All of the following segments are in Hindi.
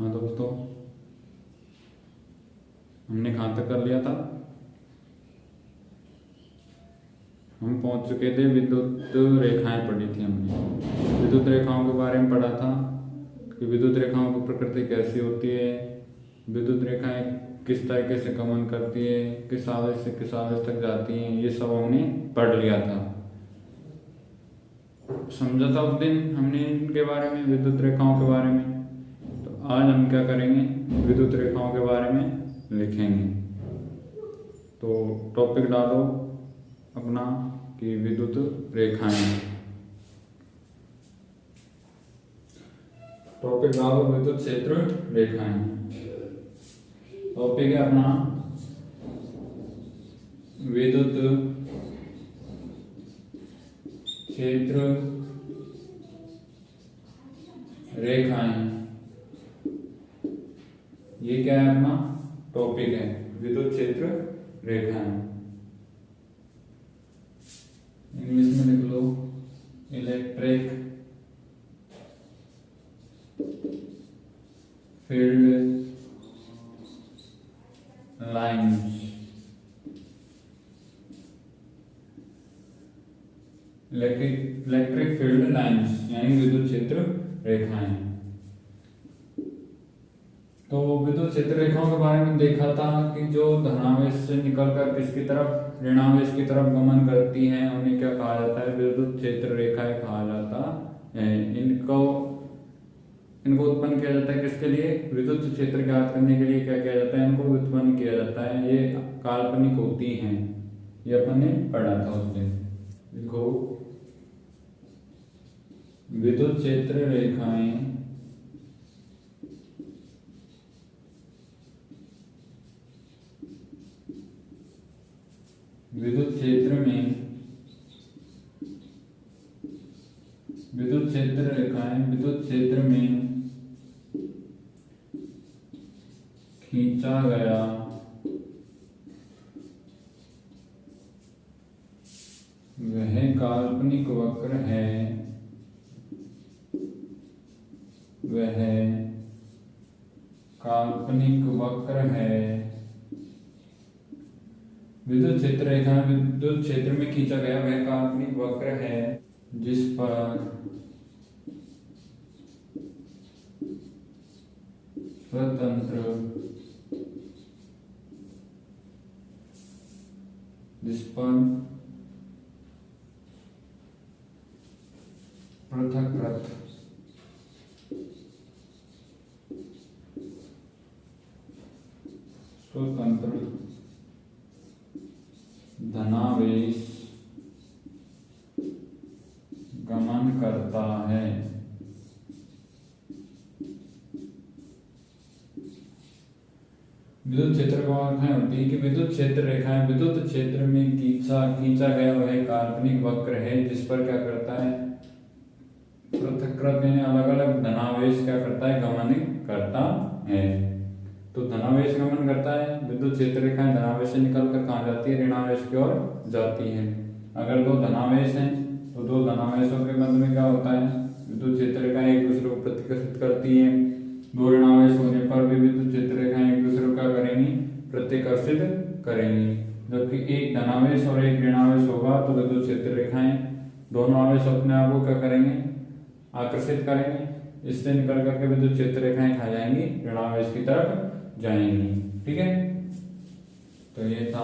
हाँ दोस्तों, हमने कहाँ तक कर लिया था? हम पहुंच चुके थे, विद्युत रेखाएं पढ़ी थी हमने। विद्युत रेखाओं के बारे में पढ़ा था कि विद्युत रेखाओं की प्रकृति कैसी होती है, विद्युत रेखाएं किस तरीके से गमन करती है, किस आवेश से किस आवेश तक जाती हैं, ये सब हमने पढ़ लिया था। समझा था उस दिन हमने इनके बारे में, विद्युत रेखाओं के बारे में। तो आज हम क्या करेंगे, विद्युत रेखाओं के बारे में लिखेंगे। तो टॉपिक डालो अपना कि विद्युत रेखाएं। टॉपिक डालो विद्युत क्षेत्र रेखाएं। टॉपिक है अपना विद्युत क्षेत्र रेखाएं। ये क्या है अपना टॉपिक है, विद्युत क्षेत्र रेखाएं। इंग्लिश में लिख लो electric field lines. Electric field lines यानी विद्युत क्षेत्र रेखाएं। तो विद्युत क्षेत्र रेखाओं के बारे में देखा था कि जो धनावेश से निकलकर किसकी तरफ, ऋणावेश की तरफ गमन करती हैं, उन्हें क्या कहा जाता है, विद्युत क्षेत्र रेखाएं कहा जाता है। इनको उत्पन्न किया जाता है किसके लिए, विद्युत क्षेत्र ज्ञात करने के लिए क्या किया जाता है, इनको उत्पन्न किया जाता है। ये काल्पनिक होती हैं, ये अपन ने पढ़ा था उस दिन। देखो विद्युत क्षेत्र रेखाएं विद्युत क्षेत्र में, विद्युत क्षेत्र रेखाएं विद्युत क्षेत्र में खींचा गया वह काल्पनिक वक्र है, वह काल्पनिक वक्र है। विद्युत क्षेत्र रेखा विद्युत क्षेत्र में खींचा गया वह काल्पनिक वक्र है जिस पर स्वतंत्र, जिस पर पृथकृत स्वतंत्र धनावेश गमन करता है। विद्युत क्षेत्र का अर्थ होती है कि विद्युत क्षेत्र रेखाएं विद्युत क्षेत्र में खींचा गया वह काल्पनिक वक्र है जिस पर क्या करता है, पृथकृत यानी अलग अलग धनावेश क्या करता है, गमन करता है। तो धनावेश गमन करता है, विद्युत क्षेत्र रेखाएं धनावेश से निकलकर कहाँ जाती है, ऋणावेश की ओर जाती है। अगर दो धनावेश हैं तो दो धनावेशों के मध्य में क्या होता है, विद्युत क्षेत्र रेखाएं एक दूसरे को प्रतिकर्षित करती हैं। दो ऋणावेश होने पर भी विद्युत क्षेत्र रेखाएं एक दूसरे को क्या करेंगी, प्रतिकर्षित करेंगी। जबकि एक धनावेश और एक ऋणावेश होगा तो विद्युत क्षेत्र रेखाएं दोनों आवेश अपने आप को क्या करेंगे, आकर्षित करेंगे। इससे निकल करके विद्युत क्षेत्र रेखाएं खा जाएंगी, ऋणावेश की तरफ जाएंगी। ठीक है, तो ये था,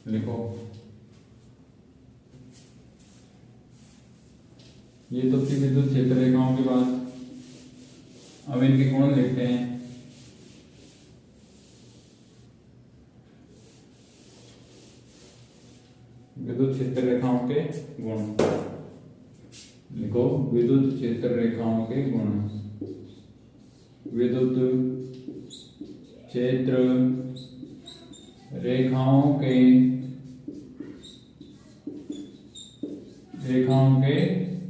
लिखो। ये तो थी विद्युत क्षेत्र रेखाओं की बात। अब इनके गुण लिखते हैं। विद्युत क्षेत्र रेखाओं के गुण लिखो। विद्युत क्षेत्र रेखाओं के गुण। विद्युत क्षेत्र रेखाओं के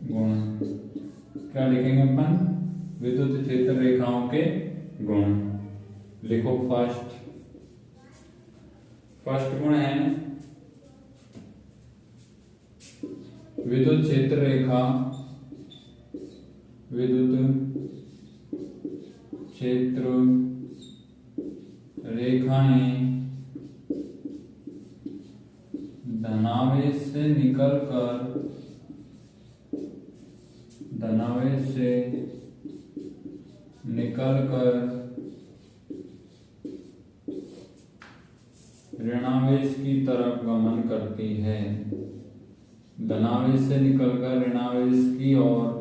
गुण क्या लिखेंगे अपन, विद्युत क्षेत्र रेखाओं के गुण लिखो। फर्स्ट गुण है विद्युत क्षेत्र क्षेत्र रेखाएं धनावेश से निकलकर ऋणावेश की तरफ गमन करती है। धनावेश से निकलकर ऋणावेश की ओर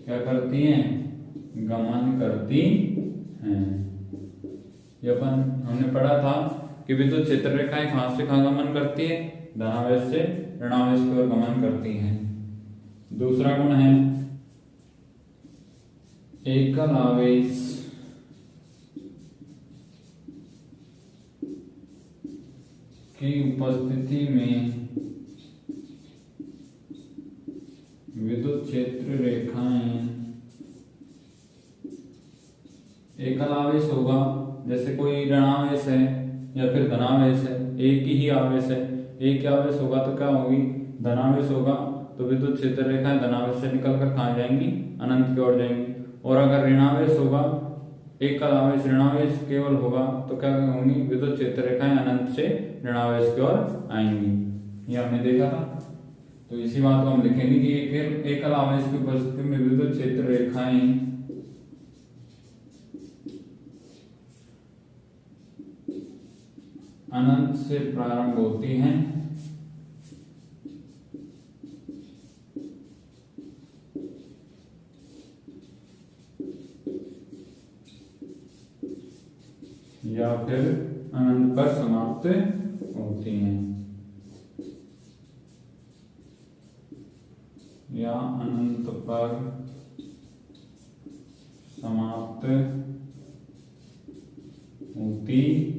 क्या करती हैं? गमन करती हैं। ये अपन हमने पढ़ा था कि विद्युत क्षेत्र रेखाएं कहां से कहां गमन करती है? धनावेश से ऋणावेश की ओर गमन करती हैं। दूसरा गुण है एकल आवेश की उपस्थिति में विद्युत क्षेत्र रेखाएं एकल आवेश होगा, जैसे कोई ऋणावेश है या फिर धनावेश है, एक ही आवेश है, एक ही आवेश होगा तो क्या होगी? धनावेश होगा तो विद्युत क्षेत्र रेखाएं धनावेश से निकलकर कहाँ जाएंगी? अनंत की ओर जाएंगी। और अगर ऋणावेश होगा, एकल आवेश ऋणावेश केवल होगा तो क्या होंगी? विद्युत क्षेत्र रेखाएं अनंत से ऋणावेश की ओर आएंगी। ये हमने देखा था। तो इसी बात को हम लिखेंगे कि एकल आवेश की उपस्थिति में विद्युत क्षेत्र रेखाएं अनंत से प्रारंभ होती हैं या फिर अनंत पर समाप्त होती हैं, या अनंत पर समाप्त होती हैं।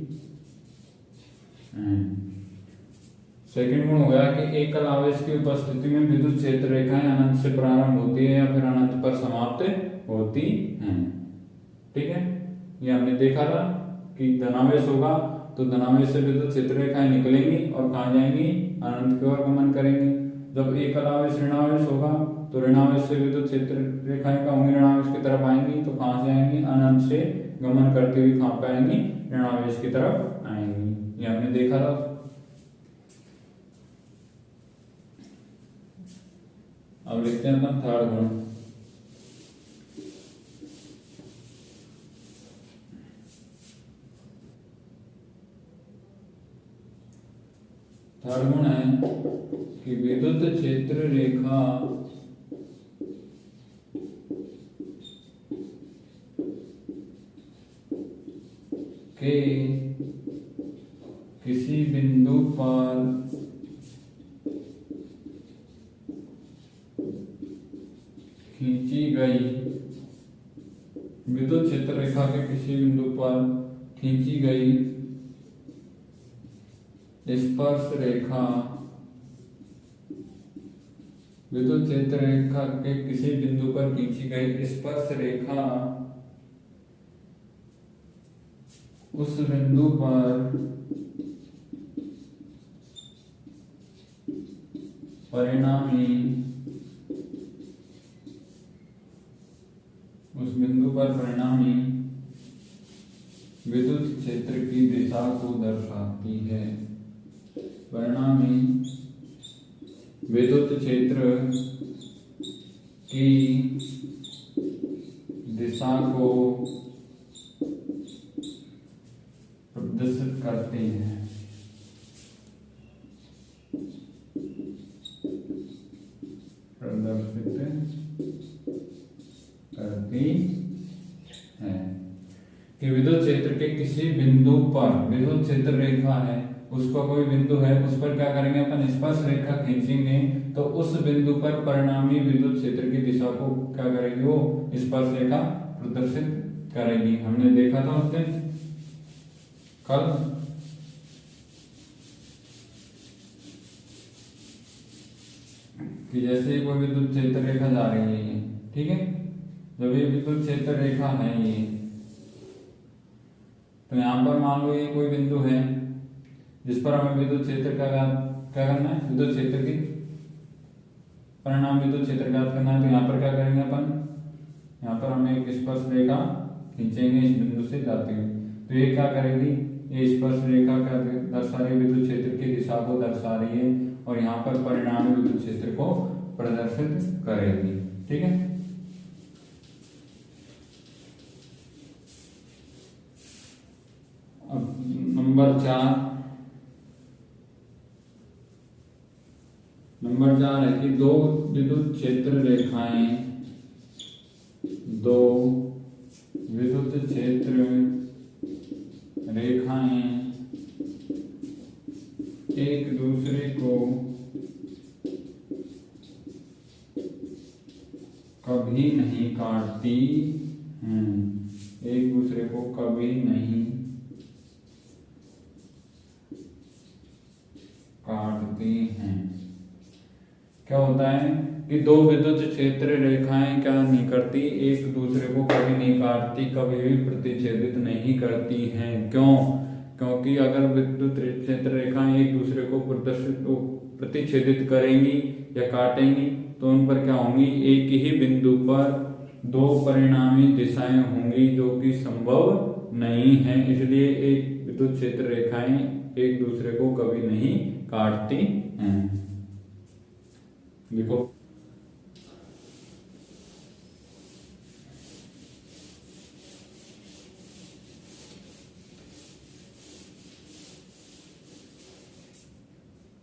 सेकंड गुण हो गया कि एकल आवेश की उपस्थिति में विद्युत क्षेत्र रेखाएं अनंत से प्रारंभ होती है या फिर अनंत पर समाप्त होती हैं। ठीक है, ये हमने देखा था कि धनावेश होगा तो धनावेश से विद्युत क्षेत्र रेखाएं निकलेंगी और कहाँ जाएंगी? अनंत की ओर गमन करेंगी। जब एकल आवेश ऋणावेश होगा तो ऋणावेश से विद्युत क्षेत्र रेखाएं कहाँ होंगी? ऋणावेश की तरफ आएंगी। तो कहाँ से आएंगी? अनंत से गमन करते हुए कहाँ पे आएंगी? ऋणावेश की तरफ आएंगी। ये हमने देखा था। अब लिखते हैं अपन थर्ड गुण। थर्ड गुण है कि विद्युत क्षेत्र रेखा के किसी बिंदु पर खींची गई विद्युत क्षेत्र रेखा के किसी बिंदु पर खींची गई स्पर्श रेखा विद्युत क्षेत्र रेखा के किसी बिंदु पर खींची गई स्पर्श रेखा उस बिंदु पर परिणामी विद्युत क्षेत्र की दिशा को दर्शाती है। परिणामी विद्युत क्षेत्र की दिशा को प्रदर्शित करते हैं। कि विद्युत क्षेत्र के किसी बिंदु पर विद्युत क्षेत्र रेखा है, उसका कोई बिंदु है, उस पर क्या करेंगे अपन? स्पर्श रेखा खींचेंगे तो उस बिंदु पर परिणामी विद्युत क्षेत्र की दिशा को क्या करेगी? वो स्पर्श रेखा प्रदर्शित करेगी। हमने देखा था उस दिन कल। कि जैसे कोई विद्युत क्षेत्र रेखा जा रही है, ठीक है, जब ये विद्युत क्षेत्र रेखा है ये, तो यहाँ पर मान लो ये कोई बिंदु है जिस पर हमें विद्युत क्षेत्र का क्या करना है? विद्युत क्षेत्र की परिणाम विद्युत क्षेत्र ज्ञात करना है। तो यहाँ पर क्या करेंगे अपन? यहाँ पर हम एक स्पर्श रेखा खींचेंगे इस बिंदु से जाते हुए, तो ये क्या करेगी, ये स्पर्श रेखा क्या दर्शा रही है, विद्युत क्षेत्र की दिशा को दर्शा रही है और यहाँ पर परिणामी विद्युत क्षेत्र को प्रदर्शित करेगी। ठीक है। अब नंबर 4 है कि दो विद्युत क्षेत्र रेखाएं एक दूसरे को कभी नहीं काटती हैं, एक दूसरे को कभी नहीं काटती हैं। क्या होता है कि दो विद्युत क्षेत्र रेखाएं क्या नहीं करती, एक दूसरे को कभी नहीं काटती, कभी भी प्रतिच्छेदित नहीं करती हैं। क्यों? क्योंकि अगर विद्युत क्षेत्र रेखाएं एक दूसरे को प्रतिच्छेदित करेंगी या काटेंगी तो उन पर क्या होंगी, एक ही बिंदु पर दो परिणामी दिशाएं होंगी जो कि संभव नहीं है। इसलिए एक विद्युत क्षेत्र रेखाएं एक दूसरे को कभी नहीं काटती हैं। देखो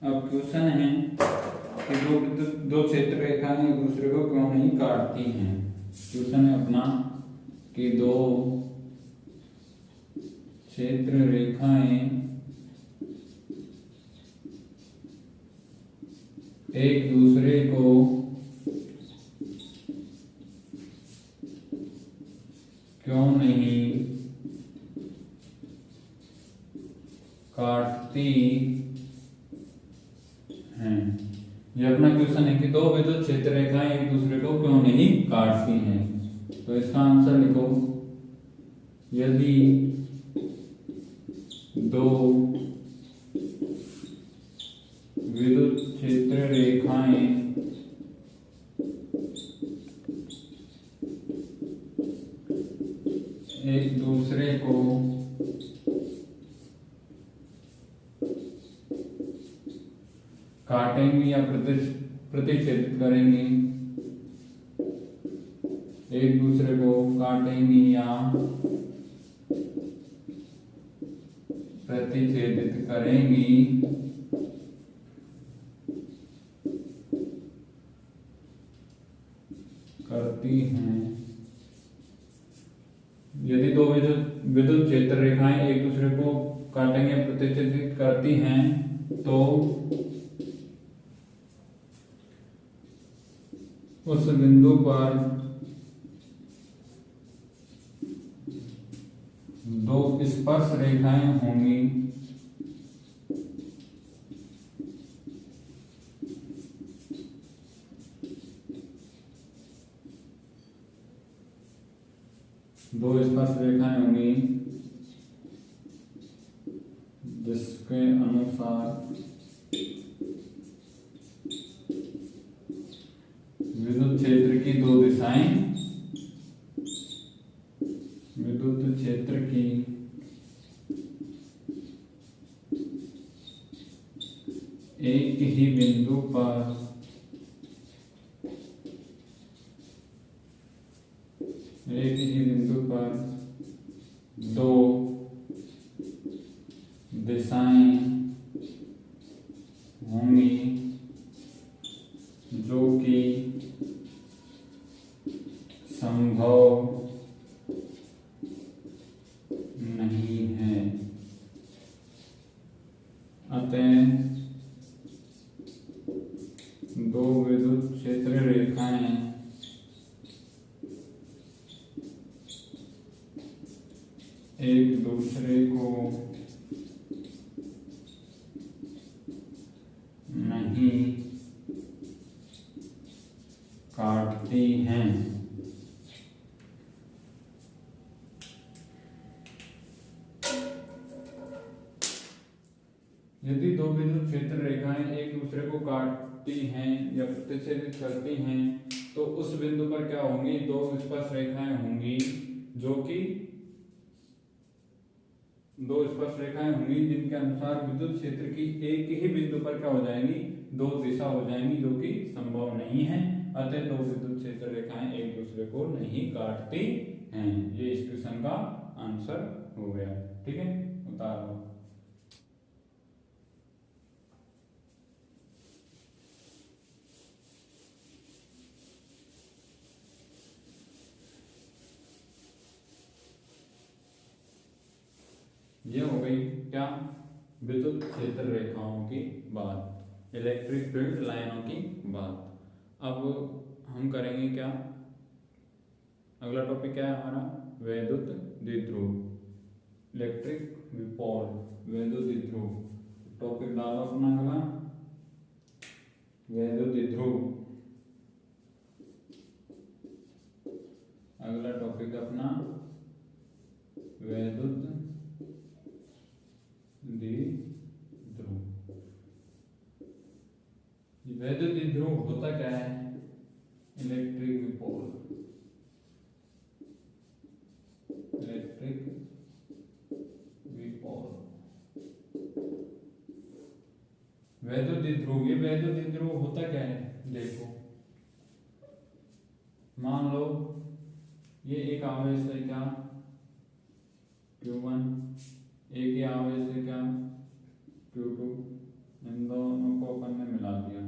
अब क्वेश्चन है कि दो क्षेत्र रेखाएं एक दूसरे को क्यों नहीं काटती हैं। क्वेश्चन है अपना कि दो क्षेत्र रेखाएं एक दूसरे को क्यों नहीं काटती हैं। ये अपना क्वेश्चन है कि दो विद्युत क्षेत्र रेखाएं एक दूसरे को क्यों नहीं काटती हैं। तो इसका आंसर लिखो, यदि दो विद्युत क्षेत्र रेखाएं एक दूसरे को काटेंगी या प्रतिच्छेदित करेंगी, एक दूसरे को काटेंगी या प्रतिच्छेदित करेंगी, करती हैं। यदि दो विद्युत क्षेत्र रेखाएं एक दूसरे को काटेंगे प्रतिच्छेदित करती हैं तो उस बिंदु पर दो स्पर्श रेखाएं होंगी जिसके अनुसार विद्युत क्षेत्र की दो दिशाएं, विद्युत क्षेत्र की एक ही बिंदु पर दो दिशाएं होंगी जो कि संभव नहीं है। अतः दो विद्युत क्षेत्र रेखाएं एक दूसरे को नहीं काटती हैं। यदि दो विद्युत क्षेत्र रेखाएं एक दूसरे को काटती हैं या प्रतिच्छेदित करती हैं तो उस बिंदु पर क्या होंगी, दो स्पर्श रेखाएं होंगी जिनके अनुसार विद्युत क्षेत्र की एक ही बिंदु पर क्या हो जाएंगी, दो दिशा हो जाएंगी, जो कि संभव नहीं है। अतः दो विद्युत क्षेत्र रेखाएं एक दूसरे को नहीं काटती हैं। ये इस क्वेश्चन का आंसर हो गया। ठीक है, उतारो। ये हो गई क्या, विद्युत क्षेत्र रेखाओं की बात, इलेक्ट्रिक फील्ड लाइनों की बात। अब हम करेंगे क्या, अगला टॉपिक क्या है हमारा, वैद्युत द्विध्रुव, इलेक्ट्रिक डिपोल, वैद्युत द्विध्रुव। टॉपिक डालो अपना अगला, वैद्युत द्विध्रुव। अगला टॉपिक अपना वैद्युत द्विध्रुव। वैद्युत द्विध्रुव होता क्या है, इलेक्ट्रिक डिपोल, इलेक्ट्रिक डिपोल, वैद्युत द्विध्रुव। ये वैद्युत द्विध्रुव होता क्या है, देखो मान लो ये एक आवेश है क्या, Q1, एक ही आवेश है क्या, Q2, इन दोनों को अपन ने मिला दिया।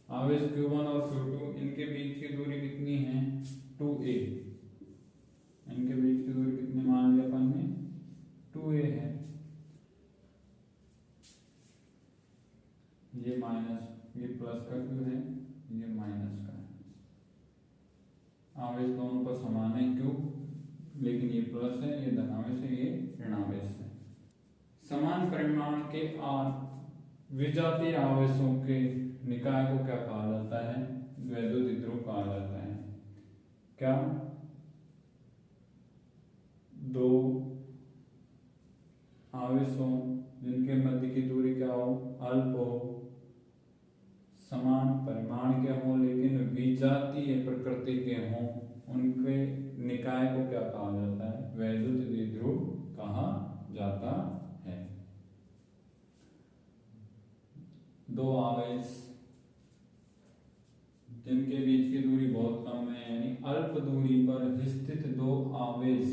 आवेश Q1 और Q2, इनके बीच की दूरी कितनी है, 2a। इनके बीच की दूरी कितनी मान लिया अपन ने, 2a है। ये माइनस, ये प्लस का Q है, ये माइनस का है। आवेश दोनों पर समान है Q, लेकिन ये प्लस है, ये धनावेश है, ये ऋणावेश है। समान परिमाण के विजातीय आवेशों के निकाय को क्या कहा जाता है, वैद्युत द्विध्रुव कहा जाता है। क्या, दो आवेशों जिनके मध्य की दूरी क्या हो, अल्प हो, समान परिमाण के हों लेकिन विजातीय प्रकृति के हों, उनके निकाय को क्या कहा जाता है, वैद्युत द्विध्रुव कहा जाता है। दो आवेश जिनके बीच की दूरी बहुत कम है, यानी अल्प दूरी पर स्थित दो आवेश,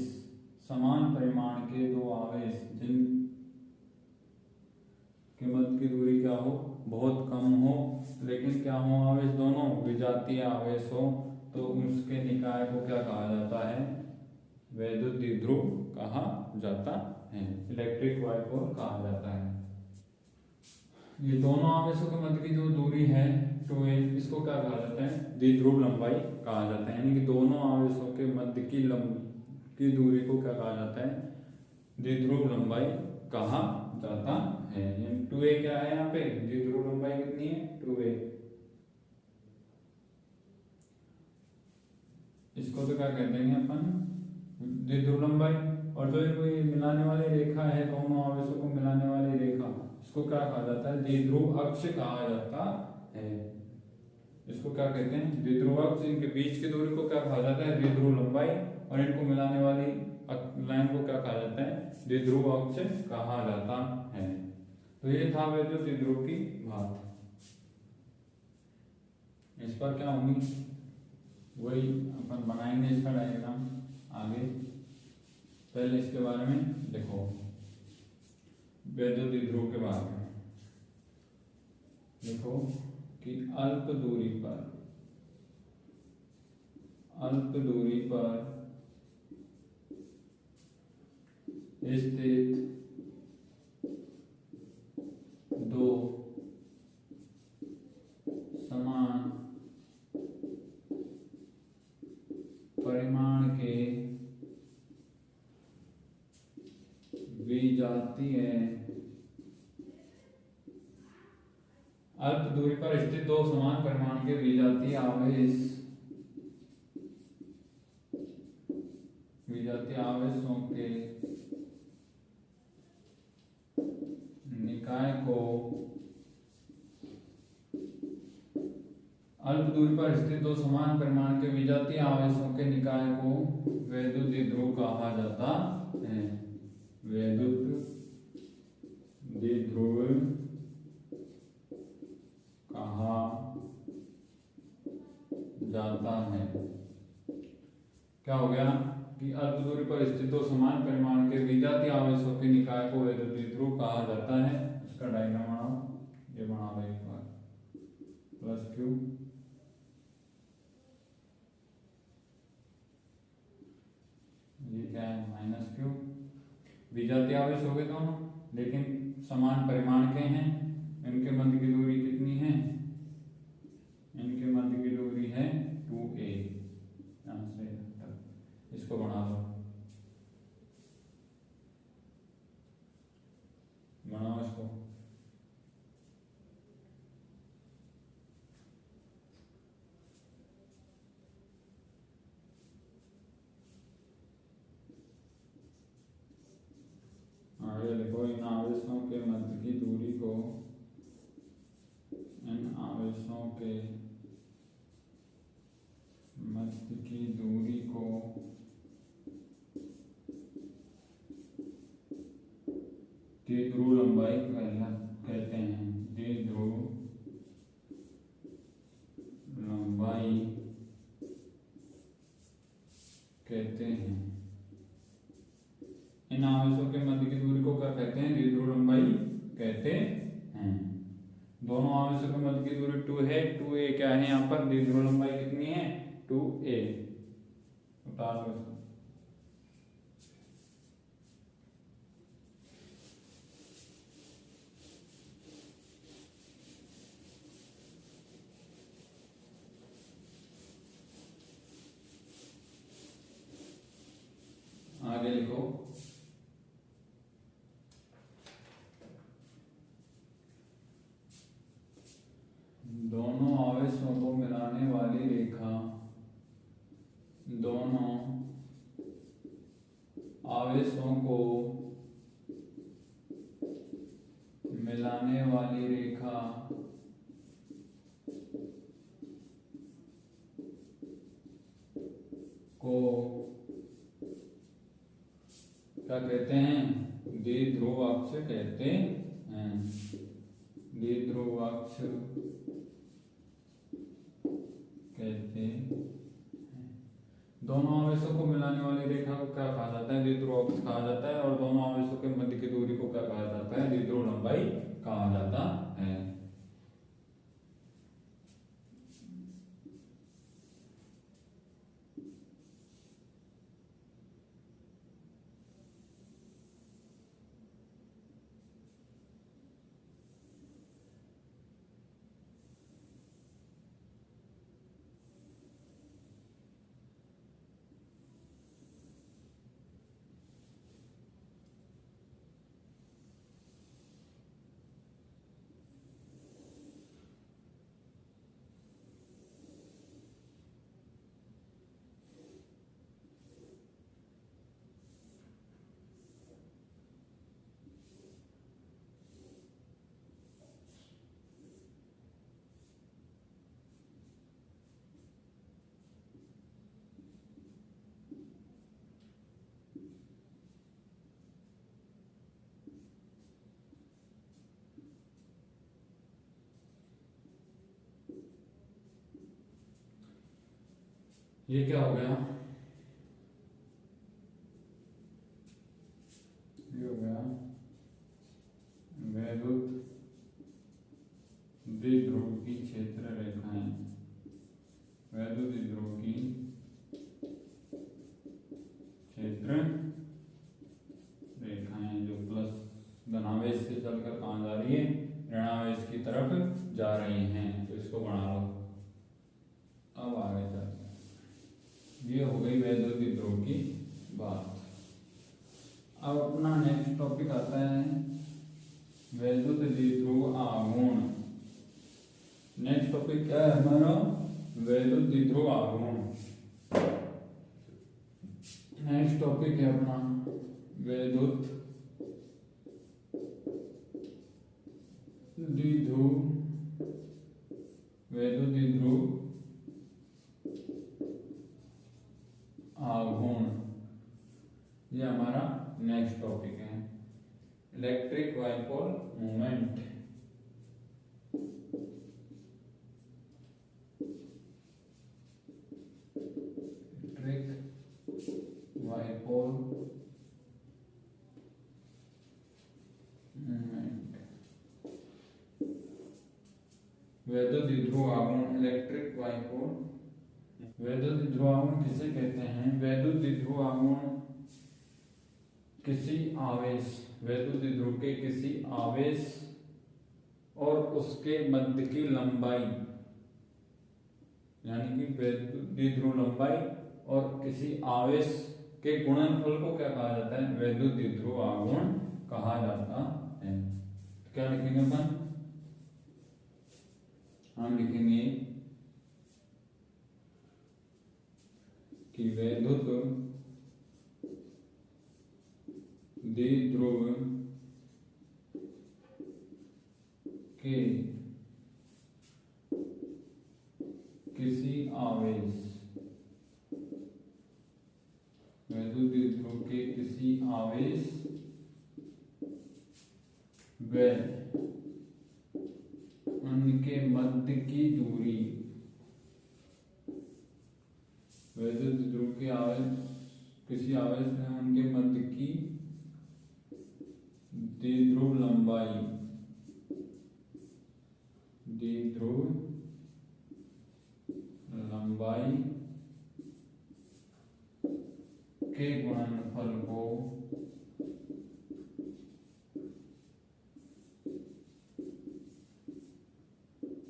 समान परिमाण के दो आवेश जिन के मध्य की दूरी क्या हो, बहुत कम हो, लेकिन क्या हो, आवेश दोनों विजातीय आवेश हो, तो उसके निकाय को क्या कहा जाता है, वैद्युत द्विध्रुव कहा जाता है, इलेक्ट्रिक डाइपोल कहा जाता है। ये दोनों आवेशों के मध्य की जो दूरी है 2a, इसको क्या कहा जाता है, द्विध्रुव लंबाई कहा जाता है। यानी कि दोनों आवेशों के मध्य की दूरी को क्या कहा जाता है, द्विध्रुव लंबाई कहा जाता है। 2a क्या है, यहाँ पे द्विध्रुव लंबाई कितनी है, 2a। इसको तो क्या कहते हैं अपन, द्विध्रुव लंबाई। और जो कोई मिलाने वाली रेखा है, दोनों आवेशों को मिलाने वाली रेखा, इसको क्या कहा जाता है, द्विध्रुव अक्ष कहा जाता है। इसको क्या कहते हैं, द्विध्रुव अक्ष। इनके बीच की दूरी को क्या कहा जाता है, द्विध्रुव लंबाई, और इनको मिलाने वाली लाइन को क्या कहा जाता है, द्विध्रुव अक्ष कहा जाता है। तो ये था वैद्युत द्विध्रुव की बात। इस पर क्या होंगी, वही अपन बनाएंगे इसका डायग्राम आगे। पहले इसके बारे में देखो, वैद्युत द्विध्रुव के बारे में देखो कि अल्प दूरी पर स्थित दो समान परिमाण के विजातीय, अल्प दूरी पर स्थित दो समान परिमाण के विजातीय आवेशों के निकाय को दूरी पर स्थित दो समान परिमाण के विजातीय आवेशों के निकाय को वैद्युत द्विध्रुव कहा जाता है। वैद्युत द्विध्रुव कहा जाता है। क्या हो गया कि अल्प दूरी पर स्थित दो समान परिमाण के विजातीय आवेशों के निकाय को वैद्युत द्विध्रुव कहा जाता है। इसका डायग्राम बनाओ, ये बना लो एक बार, प्लस क्यू ये क्या है माइनस क्यू। विजातीय आवेश हो गए दोनों, लेकिन समान परिमाण के हैं। इनके मध्य की दूरी कितनी है? इनके मध्य की दूरी है 2a। यहां से इसको बना लो, बनाओ इसको। आगे लिखो, इन आवेशों के मध्य की दूरी को, इन आवेशों के मध्य की दूरी को द्विध्रुव लंबाई कहते हैं। द्विध्रुव लंबाई कहते हैं। इन आवेशों के मध्य की दूरी को क्या कहते हैं? द्विध्रुव लंबाई कहते हैं। दोनों आवेशों के मध्य की दूरी 2 है। 2a क्या है यहाँ पर? द्विध्रुव लंबाई कितनी है? 2a। उतार लो इसको। आगे लिखो, दोनों आवेशों को मिलाने वाली रेखा, दोनों आवेशों को मिलाने वाली रेखा को क्या कहते हैं? द्विध्रुव अक्ष कहते हैं। द्विध्रुव अक्ष कहते हैं। दोनों आवेशों को मिलाने वाली रेखा को क्या कहा जाता है? द्विध्रुव अक्ष कहा जाता है। और दोनों आवेशों के मध्य की दूरी को क्या कहा जाता है? द्विध्रुव लंबाई कहा जाता है। ये क्या हो गया? ये हो गया वैद्युत द्विध्रुव की क्षेत्र रेखाएं। वैद्युत द्विध्रुव की क्षेत्र रेखाएं जो प्लस धनावेश से चलकर कहाँ जा रही है? ऋणावेश की तरफ जा रही हैं। तो इसको बना लो। अब आगे चलते हैं। ये हो गई वैद्युत द्विध्रुव की बात। अब अपना नेक्स्ट टॉपिक आता है वैद्युत द्विध्रुव आघूर्ण। नेक्स्ट टॉपिक क्या है हमारा? वैद्युत द्विध्रुव आघूर्ण। नेक्स्ट टॉपिक है अपना वैद्युत द्विध्रुव आघूर्ण, ये हमारा नेक्स्ट टॉपिक है। Electric dipole moment, electric dipole moment, वैद्युत द्विध्रुव आघूर्ण, इलेक्ट्रिक डाइपोल। वैद्युत द्विध्रुव आघूर्ण किसे कहते हैं? वैद्युत द्विध्रुव आघूर्ण किसी आवेश, वैद्युत द्विध्रुव के किसी आवेश और उसके मध्य की लंबाई, यानी कि वैद्युत द्विध्रुव लंबाई और किसी आवेश के गुणनफल को क्या कहा जाता है? वैद्युत द्विध्रुव आघूर्ण कहा जाता है। तो क्या लिखेंगे अपन? हम लिखेंगे कि वैद्युत द्विध्रुव के किसी आवेश, वैद्युत द्विध्रुव के किसी आवेश व उनके मध्य की दूरी, वैद्युत द्विध्रुव के आवेश, किसी आवेश में उनके मध्य की द्विध्रुव लंबाई, द्विध्रुव लंबाई के गुणनफल को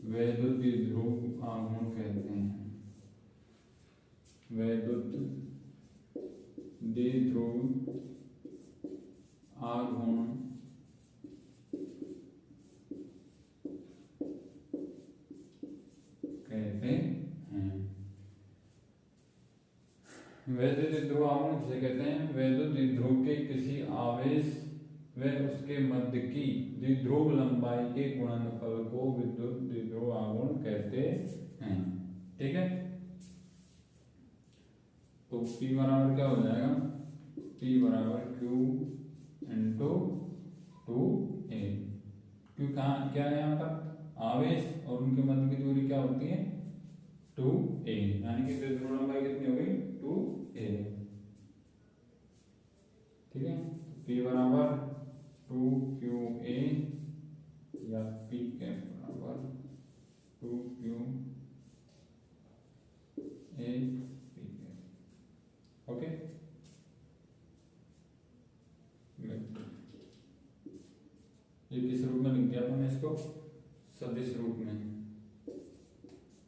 वैद्युत द्विध्रुव आघूर्ण कहते हैं। वैद्युत द्विध्रुव आघूर्ण कहते हैं। वैद्युत द्विध्रुव आघूर्ण किसे कहते हैं? वैद्युत द्विध्रुव के किसी आवेश व उसके मध्य की द्विध्रुव लंबाई के गुणनफल को विद्युत द्विध्रुव आघूर्ण कहते हैं। ठीक है, तो P बराबर क्या हो जाएगा? P बराबर Q इंटू 2a। Q कहाँ क्या है? यहाँ पर आवेश और उनके मध्य की दूरी क्या होती है? 2a, यानी कि द्विध्रुव लंबाई कितनी हो गई? 2a। ठीक है, P बराबर 2qa या P कैप बराबर 2qa P कैप। ओके, ये किस रूप में लिख दिया अपन इसको? सदिश रूप में।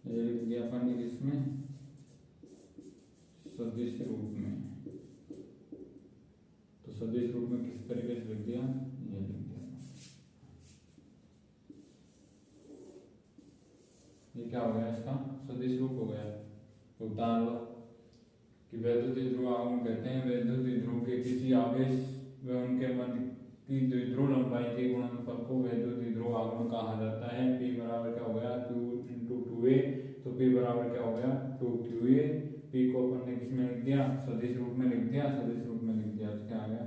ये लिख दिया अपन ने किसमें? सदिश रूप में। तो सदिश रूप में किस तरीके से लिख दिया? ये लिख दिया। ये क्या हो गया? इसका सदिश रूप हो गया। तो उतार लो कि वैद्युत द्विध्रुव आघूर्ण कहते हैं वैद्युत द्विध्रुव के किसी आवेश व उनके मध्य की द्विध्रुव लंबाई के गुणनफल को वैद्युत द्विध्रुव आघूर्ण कहा जाता है। P बराबर क्या हो गया? Q into 2a। तो P बराबर क्या हो गया? 2qa। P को अपन ने किसमें लिख दिया? सदिश रूप में लिख दिया। सदिश रूप में लिख दिया तो क्या आ गया?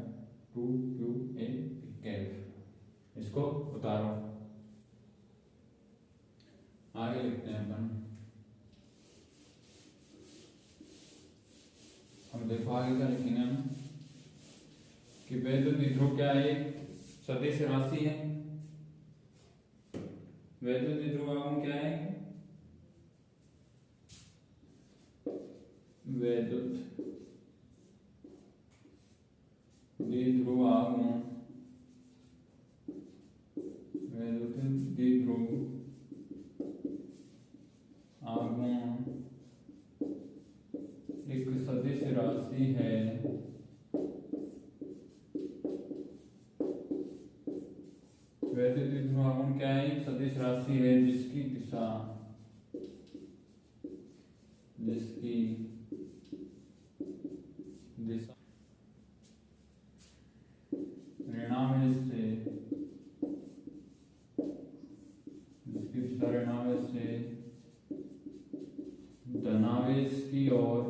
2qa P cap. इसको उतारो, आगे लिखते हैं अपन। हम देखो आगे क्या लिखेंगे हम कि वैद्युत द्विध्रुव क्या है? एक सदिश राशि है। वैद्युत द्विध्रुव आघूर्ण क्या है? वैद्युत द्विध्रुव आघूर्ण, वैद्युत द्विध्रुव आघूर्ण एक सदिश राशि है वैद्युत द्विध्रुव आघूर्ण क्या है? एक सदिश राशि है जिसकी दिशा ऋणावेश से, जिसकी दिशा ऋणावेश से धनावेश की ओर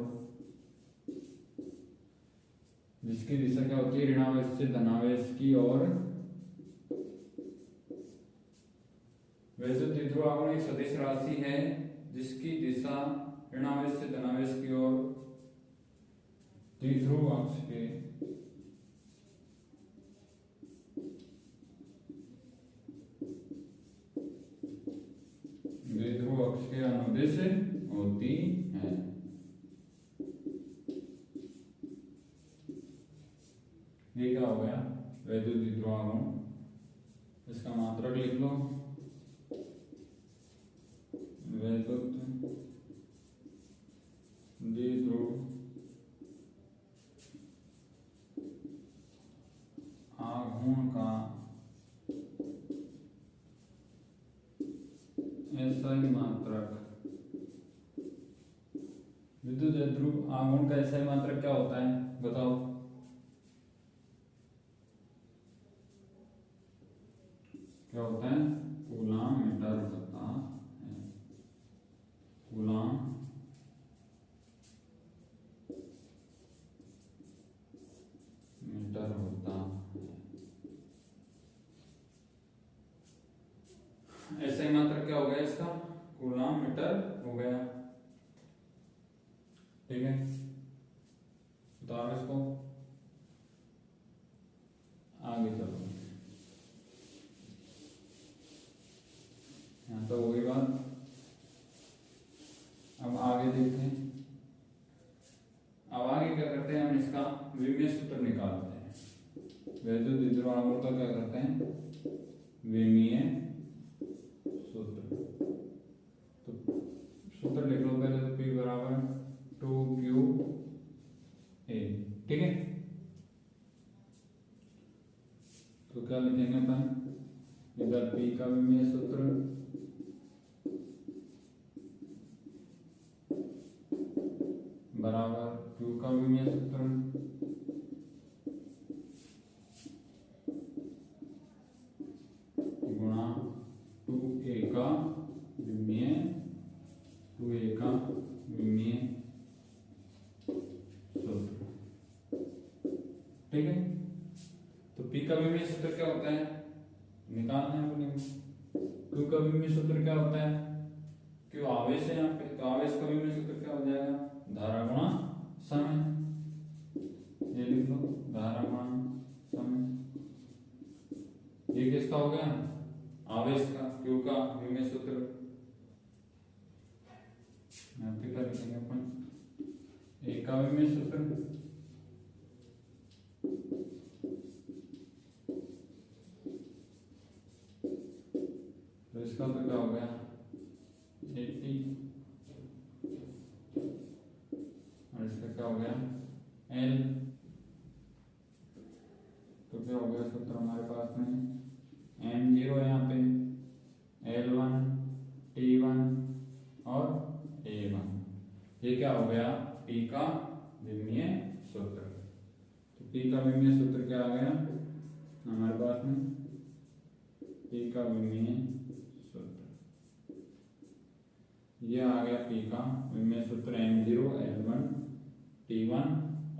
जिसकी दिशा क्या होती है, ऋणावेश से धनावेश की ओर। वैद्युत द्विध्रुव आघूर्ण एक सदिश राशि है जिसकी दिशा ऋणावेश से धनावेश की ओर द्विध्रुव अक्ष के अनुदिश होती है। ये क्या हो गया, वैद्युत द्विध्रुव आघूर्ण। इसका मात्रक लिख लो, वैद्युत द्विध्रुव आघूर्ण का SI मात्रक। विद्युत द्विध्रुव आघूर्ण का SI मात्रक क्या होता है, बताओ। क्या होता है, कूलाम मीटर होता है। कूलाम मीटर होता है। SI मात्रक क्या हो गया इसका, कूलाम मीटर हो गया। ठीक है, बताओ इसको, आगे चलो। यहां तो हो गई बात। अब आगे देखते हैं। अब आगे क्या करते हैं, हम इसका विमीय सूत्र निकालते हैं। वैद्युत द्विध्रुव आघूर्ण का क्या करते हैं, विमीय सूत्र। तो सूत्र लिख लो पहले तो, P बराबर 2QA। ठीक है, तो क्या लिखेंगे अपन, इधर P का विमीय सूत्र बराबर Q का विमीय सूत्र गुणा 2A का विमीय, 2A का विमीय सूत्र। ठीक है, तो P का विमीय सूत्र क्या होता है, निकालना है अपने को। Q का विमीय सूत्र क्या होता है, Q आवेश है यहाँ पे, तो आवेश का विमीय सूत्र क्या हो जाएगा, धारा गुणा समय। ये लिख लो, धारा गुणा समय। ये किसका हो गया, आवेश का, Q का विमीय सूत्र। यहाँ पे क्या लिखेंगे अपन, A का विमीय सूत्र तो इसका तो क्या हो गया 80, और इसका क्या हो गया L। तो क्या हो गया सूत्र हमारे पास में, M0 यहाँ पे, L1 T1 और A1। ये क्या हो गया, P का विमीय सूत्र। तो P का विमीय सूत्र क्या आ गया हमारे पास में, P का विमीय सूत्र ये आ गया। P का विमीय सूत्र M0 L1 T1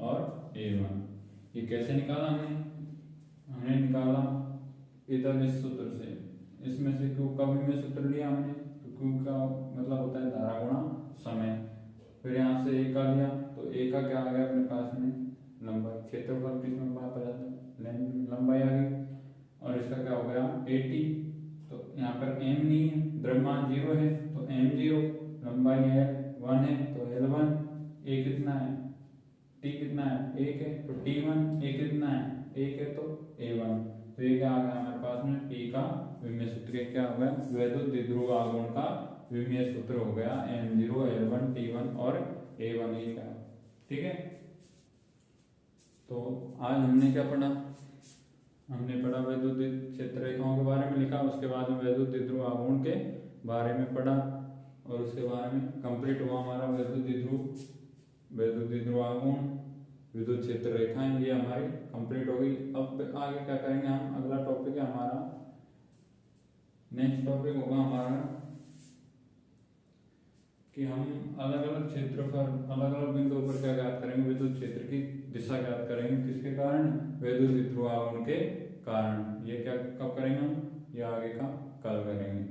और A1। ये कैसे निकाला हमने निकाला इधर इस सूत्र से, इसमें से Q का विमीय सूत्र लिया हमने, तो Q का मतलब होता है धारा गुणा समय। फिर यहाँ से A का लिया, तो A का क्या आ गया अपने पास में, लंबाई। क्षेत्रफल किसमें बात आ जाता है, लंबाई आ गई। और इसका क्या हो गया 80। तो यहाँ पर M नहीं है, द्रव्यमान 0 है, तो M0, लंबाई L1 है तो L1। A कितना है, T कितना है 1 है, तो T1। A कितना है 1 है, तो A1। तो ये क्या आ गया हमारे पास में, P का विमीय सूत्र क्या हो गया, वैद्युत द्विध्रुव आघूर्ण का विमीय सूत्र हो गया M0 L1 T1 और A1। ये क्या, ठीक है। तो आज हमने क्या पढ़ा, हमने पढ़ा वैद्युत क्षेत्र रेखाओं के बारे में लिखा, उसके बाद में वैद्युत द्विध्रुव आघूर्ण के बारे में पढ़ा, और उसके बारे में कंप्लीट हुआ हमारा वैद्युत द्विध्रुव आघूर्ण, विद्युत क्षेत्र रेखाएं, ये हमारी कंप्लीट हो गई। अब आगे क्या करेंगे हम, अगला टॉपिक है हमारा, नेक्स्ट टॉपिक होगा हमारा कि हम अलग अलग क्षेत्र पर अलग अलग बिंदुओं पर क्या ज्ञात करेंगे, विद्युत क्षेत्र की दिशा ज्ञात करेंगे। किसके कारण? विद्युत ध्रुवावरण के कारण। ये क्या कब करेंगे हम? ये आगे का कल करेंगे।